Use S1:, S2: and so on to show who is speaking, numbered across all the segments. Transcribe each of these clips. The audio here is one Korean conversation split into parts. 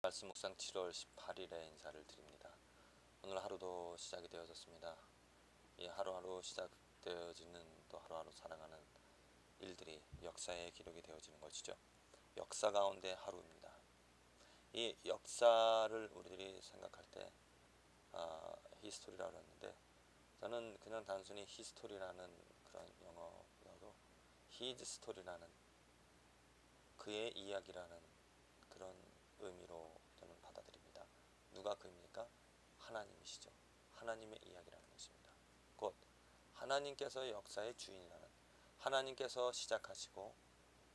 S1: 말씀 묵상 7월 18일에 인사를 드립니다. 오늘 하루도 시작이 되어졌습니다. 이 하루하루 시작되어지는 또 하루하루 살아가는 일들이 역사의 기록이 되어지는 것이죠. 역사 가운데 하루입니다. 이 역사를 우리들이 생각할 때 히스토리라고 하는데, 저는 그냥 단순히 히스토리라는 그런 영어보다도 히즈 스토리라는, 그의 이야기라는 그런 의미로 저는 받아들입니다. 누가 그입니까? 하나님이시죠. 하나님의 이야기라는 것입니다. 곧 하나님께서 역사의 주인이라는, 하나님께서 시작하시고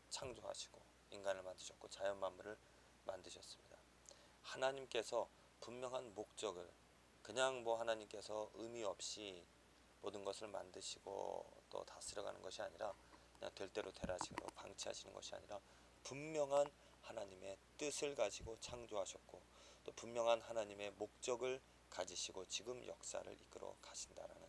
S1: 창조하시고 인간을 만드셨고 자연 만물을 만드셨습니다. 하나님께서 분명한 목적을, 그냥 하나님께서 의미 없이 모든 것을 만드시고 또 다스려가는 것이 아니라, 그냥 될 대로 되라시고 방치하시는 것이 아니라 분명한 하나님의 뜻을 가지고 창조하셨고 또 분명한 하나님의 목적을 가지시고 지금 역사를 이끌어 가신다라는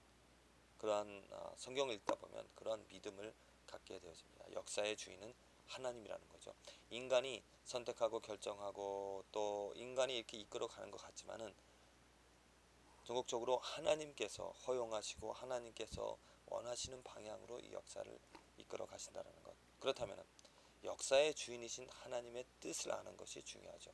S1: 그러한 성경을 읽다 보면 그러한 믿음을 갖게 되어집니다. 역사의 주인은 하나님이라는 거죠. 인간이 선택하고 결정하고 또 인간이 이렇게 이끌어 가는 것 같지만은 전국적으로 하나님께서 허용하시고 하나님께서 원하시는 방향으로 이 역사를 이끌어 가신다는 것. 그렇다면 역사의 주인이신 하나님의 뜻을 아는 것이 중요하죠.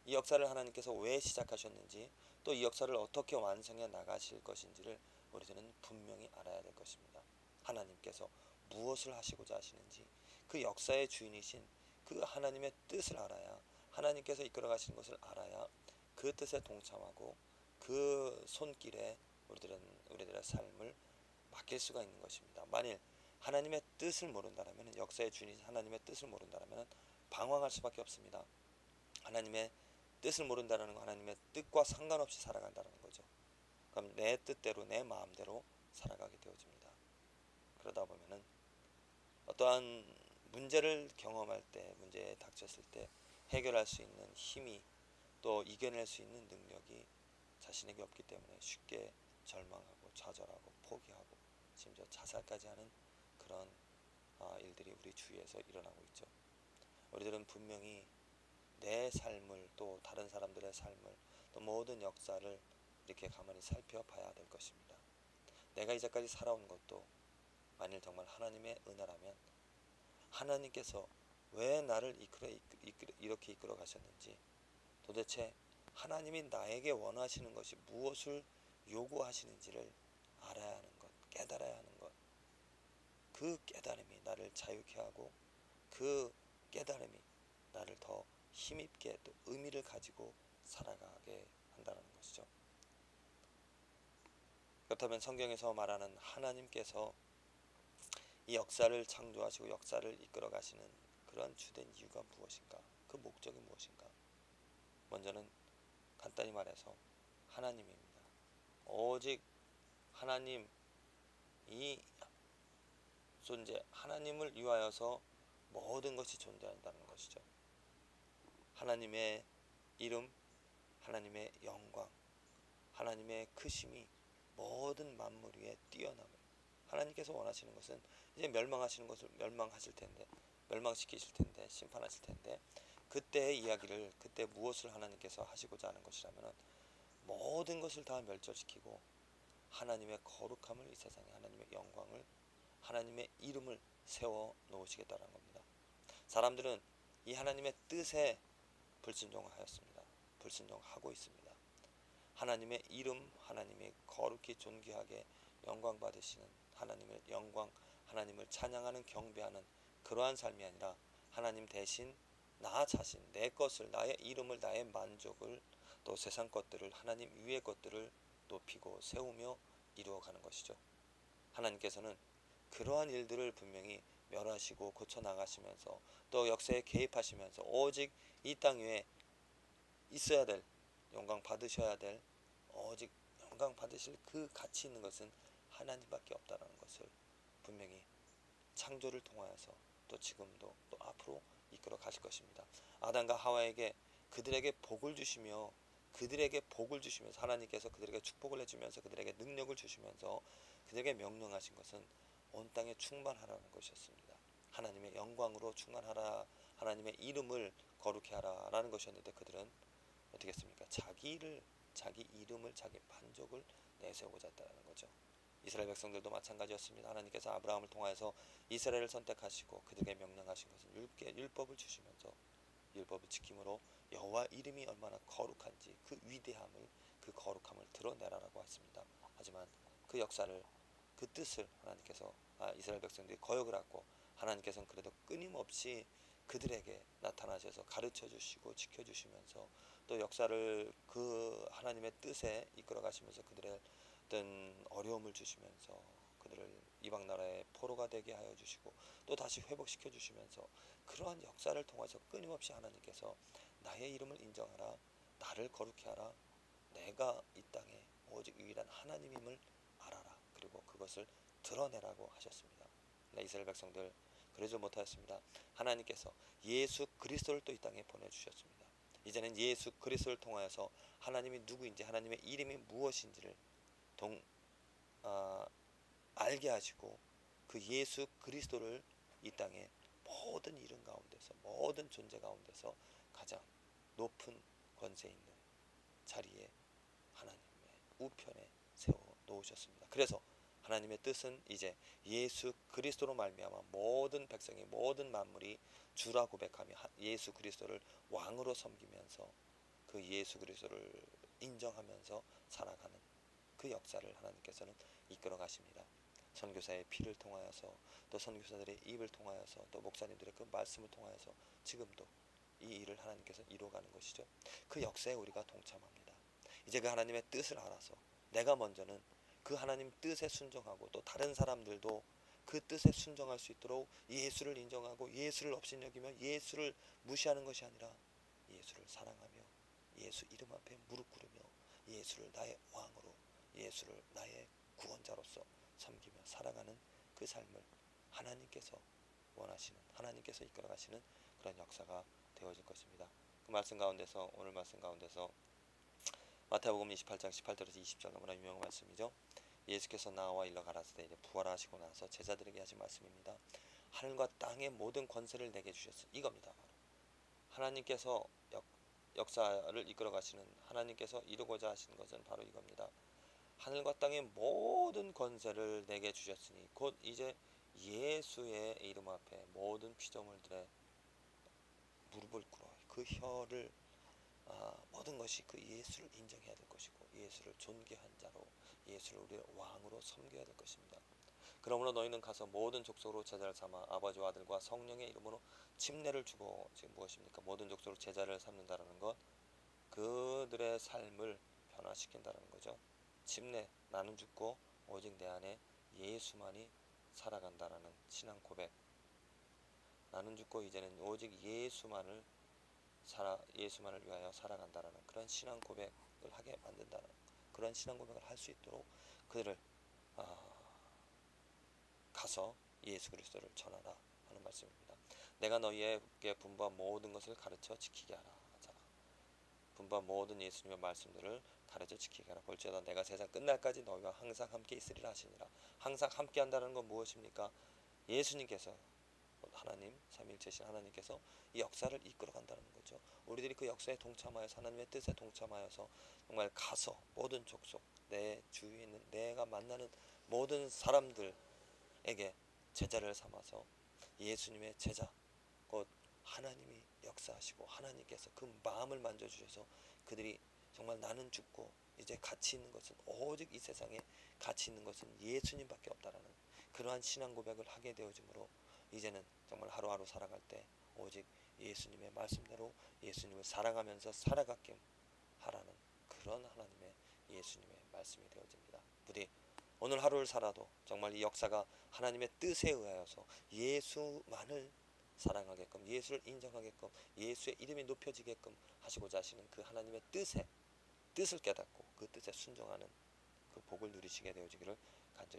S1: 이 역사를 하나님께서 왜 시작하셨는지 또 이 역사를 어떻게 완성해 나가실 것인지를 우리들은 분명히 알아야 될 것입니다. 하나님께서 무엇을 하시고자 하시는지, 그 역사의 주인이신 그 하나님의 뜻을 알아야, 하나님께서 이끌어 가시는 것을 알아야 그 뜻에 동참하고 그 손길에 우리들의 삶을 맡길 수가 있는 것입니다. 만일 하나님의 뜻을 모른다면, 역사의 주인이신 하나님의 뜻을 모른다면 방황할 수밖에 없습니다. 하나님의 뜻을 모른다는 건 하나님의 뜻과 상관없이 살아간다는 거죠. 그럼 내 뜻대로 내 마음대로 살아가게 되어집니다. 그러다 보면은 어떠한 문제를 경험할 때, 문제에 닥쳤을 때 해결할 수 있는 힘이, 또 이겨낼 수 있는 능력이 자신에게 없기 때문에 쉽게 절망하고 좌절하고 포기하고 심지어 자살까지 하는 그런 일들이 우리 주위에서 일어나고 있죠. 우리들은 분명히 내 삶을, 또 다른 사람들의 삶을, 또 모든 역사를 이렇게 가만히 살펴봐야 될 것입니다. 내가 이제까지 살아온 것도 만일 정말 하나님의 은혜라면 하나님께서 왜 나를 이렇게 이끌어 가셨는지, 도대체 하나님이 나에게 원하시는 것이 무엇을 요구하시는지를 알아야 하는 것, 깨달아야 하는 것. 그 깨달음이 나를 자유케 하고 그 깨달음이 나를 더 힘있게 또 의미를 가지고 살아가게 한다는 것이죠. 그렇다면 성경에서 말하는 하나님께서 이 역사를 창조하시고 역사를 이끌어 가시는 그런 주된 이유가 무엇인가? 그 목적이 무엇인가? 먼저는 간단히 말해서 하나님입니다. 오직 하나님, 이 존재, 하나님을 위하여서 모든 것이 존재한다는 것이죠. 하나님의 이름, 하나님의 영광, 하나님의 크심이 모든 만물 위에 뛰어남을, 하나님께서 원하시는 것은 이제 멸망하시는 것을 멸망하실 텐데, 멸망시키실 텐데, 심판하실 텐데, 그때의 이야기를, 그때 무엇을 하나님께서 하시고자 하는 것이라면 모든 것을 다 멸절시키고 하나님의 거룩함을, 이 세상에 하나님의 영광을, 하나님의 이름을 세워 놓으시겠다는 겁니다. 사람들은 이 하나님의 뜻에 불순종하였습니다. 불순종하고 있습니다. 하나님의 이름, 하나님이 거룩히 존귀하게 영광 받으시는 하나님의 영광, 하나님을 찬양하는, 경배하는 그러한 삶이 아니라 하나님 대신 나 자신, 내 것을, 나의 이름을, 나의 만족을, 또 세상 것들을, 하나님 위의 것들을 높이고 세우며 이루어가는 것이죠. 하나님께서는 그러한 일들을 분명히 멸하시고 고쳐나가시면서 또 역사에 개입하시면서 오직 이 땅 위에 있어야 될, 영광 받으셔야 될, 오직 영광 받으실 그 가치 있는 것은 하나님밖에 없다는 것을 분명히 창조를 통하여서 또 지금도 또 앞으로 이끌어 가실 것입니다. 아담과 하와에게 그들에게 복을 주시며, 그들에게 복을 주시면서, 하나님께서 그들에게 축복을 해주면서 그들에게 능력을 주시면서 그들에게 명령하신 것은 온 땅에 충만하라는 것이었습니다. 하나님의 영광으로 충만하라, 하나님의 이름을 거룩히 하라라는 것이었는데 그들은 어떻게 했습니까? 자기 이름을 자기 만족을 내세우고자 했다는 거죠. 이스라엘 백성들도 마찬가지였습니다. 하나님께서 아브라함을 통하여서 이스라엘을 선택하시고 그들에게 명령하신 것은 율법을 주시면서 율법을 지킴으로 여호와 이름이 얼마나 거룩한지 그 위대함을 그 거룩함을 드러내라라고 했습니다. 하지만 그 역사를 그 뜻을 하나님께서 이스라엘 백성들이 거역을 하고 하나님께서는 그래도 끊임없이 그들에게 나타나셔서 가르쳐 주시고 지켜 주시면서 또 역사를 그 하나님의 뜻에 이끌어 가시면서 그들의 어떤 어려움을 주시면서 그들을 이방 나라의 포로가 되게 하여 주시고 또 다시 회복시켜 주시면서 그러한 역사를 통해서 끊임없이 하나님께서 나의 이름을 인정하라, 나를 거룩히 하라, 내가 이 땅에 오직 유일한 하나님임을 알아라, 그리고 그것을 드러내라고 하셨습니다. 이스라엘 백성들 그러지 못하였습니다. 하나님께서 예수 그리스도를 또 이 땅에 보내주셨습니다. 이제는 예수 그리스도를 통하여서 하나님이 누구인지 하나님의 이름이 무엇인지를 알게 하시고 그 예수 그리스도를 이 땅에 모든 이름 가운데서 모든 존재 가운데서 가장 높은 권세 있는 자리에 하나님의 우편에 세워 놓으셨습니다. 그래서 하나님의 뜻은 이제 예수 그리스도로 말미암아 모든 백성이 모든 만물이 주라 고백하며 예수 그리스도를 왕으로 섬기면서 그 예수 그리스도를 인정하면서 살아가는 그 역사를 하나님께서는 이끌어 가십니다. 선교사의 피를 통하여서 또 선교사들의 입을 통하여서 또 목사님들의 그 말씀을 통하여서 지금도 이 일을 하나님께서 이루어가는 것이죠. 그 역사에 우리가 동참합니다. 이제 그 하나님의 뜻을 알아서 내가 먼저는 그 하나님 뜻에 순종하고 또 다른 사람들도 그 뜻에 순종할 수 있도록 예수를 인정하고 예수를 업신여기며 예수를 무시하는 것이 아니라 예수를 사랑하며 예수 이름 앞에 무릎 꿇으며 예수를 나의 왕으로 예수를 나의 구원자로서 섬기며 살아가는 그 삶을 하나님께서 원하시는 하나님께서 이끌어가시는 그런 역사가 되어질 것입니다. 그 말씀 가운데서 오늘 말씀 가운데서 마태복음 28장 18절에서 20절 너무나 유명한 말씀이죠. 예수께서 나와 일러 가라사대 이제 부활하시고 나서 제자들에게 하신 말씀입니다. 하늘과 땅의 모든 권세를 내게 주셨으니 이겁니다. 바로 하나님께서 역사를 이끌어 가시는 하나님께서 이루고자 하시는 것은 바로 이겁니다. 하늘과 땅의 모든 권세를 내게 주셨으니 곧 이제 예수의 이름 앞에 모든 피조물들의 무릎을 꿇어 그 혀를 모든 것이 그 예수를 인정해야 될 것이고 예수를 존귀한 자로 예수를 우리의 왕으로 섬겨야 될 것입니다. 그러므로 너희는 가서 모든 족속으로 제자를 삼아 아버지와 아들과 성령의 이름으로 침례를 주고 지금 무엇입니까? 모든 족속으로 제자를 삼는다라는 것 그들의 삶을 변화시킨다는 거죠. 침례 나는 죽고 오직 내 안에 예수만이 살아간다라는 신앙 고백. 나는 죽고 이제는 오직 예수만을 위하여 살아간다라는 그런 신앙 고백을 하게 만든다는 그런 신앙 고백을 할 수 있도록 그들을 가서 예수 그리스도를 전하라 하는 말씀입니다. 내가 너희에게 분부한 모든 것을 가르쳐 지키게 하라. 자, 분부한 모든 예수님의 말씀들을 가르쳐 지키게 하라. 볼지어다 내가 세상 끝날까지 너희와 항상 함께 있으리라 하시니라. 항상 함께 한다는 건 무엇입니까? 예수님께서 하나님 삼위일체신 하나님께서 이 역사를 이끌어 간다는 거죠. 우리들이 그 역사에 동참하여서 하나님의 뜻에 동참하여서 정말 가서 모든 족속 내 주위에 있는 내가 만나는 모든 사람들에게 제자를 삼아서 예수님의 제자 곧 하나님이 역사하시고 하나님께서 그 마음을 만져주셔서 그들이 정말 나는 죽고 이제 가치 있는 것은 오직 이 세상에 가치 있는 것은 예수님밖에 없다라는 그러한 신앙 고백을 하게 되어지므로 이제는 정말 하루하루 살아갈 때 오직 예수님의 말씀대로 예수님을 사랑하면서 살아가게 하라는 그런 하나님의 예수님의 말씀이 되어집니다. 부디 오늘 하루를 살아도 정말 이 역사가 하나님의 뜻에 의하여서 예수만을 사랑하게끔 예수를 인정하게끔 예수의 이름이 높여지게끔 하시고자 하시는 그 하나님의 뜻을 깨닫고 그 뜻에 순종하는 그 복을 누리시게 되어지기를 간절히